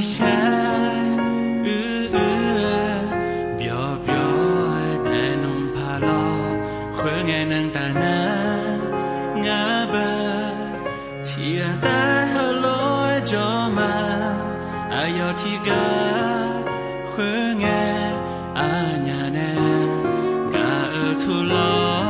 xa biểu biểu để nông pha lo khơi nghe nàng ta na ngã bờ thì ta hơ lối cho mà ai giờ thì gà khơi nghe nhà nè cả ở thu lo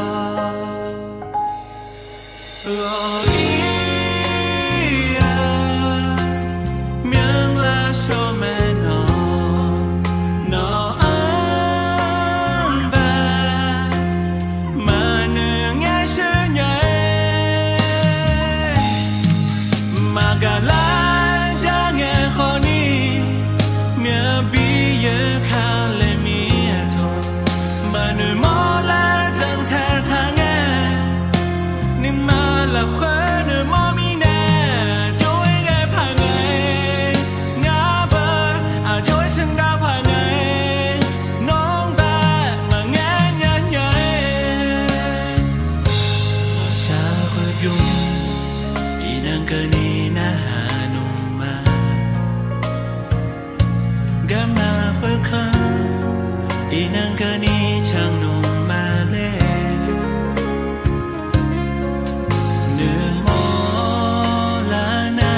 Inang kani chang nung ma le nu mo la na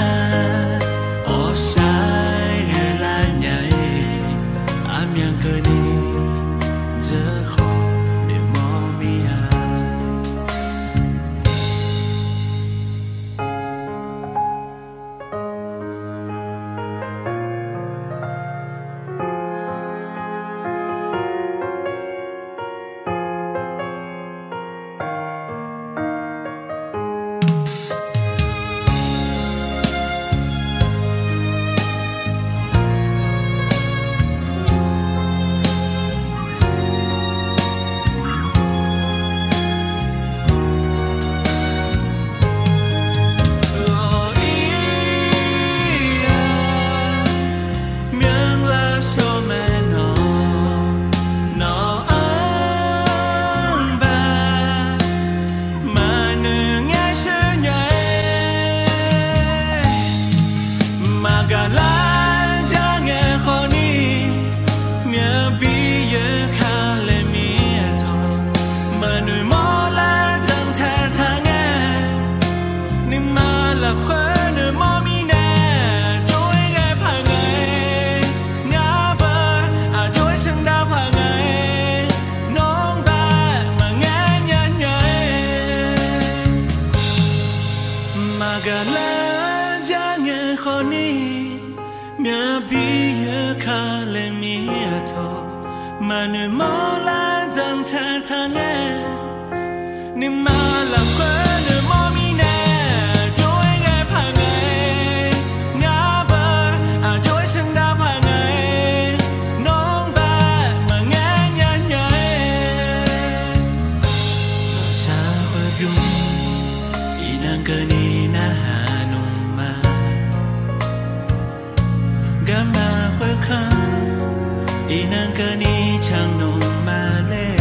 o sai nghe la nhảy am yang kani giờ khó để mo mi mà nơi mơ la dần thang thang nghe niềm mà là khóe nơi mơ mi nè trôi nghe phai ngày ngã bờ trôi sương đá phai ngày nón ba mà nghe nhớ nhớ xa khóe dung inang kani na hanung ma gama khóe khăn inang kani chang nung ma le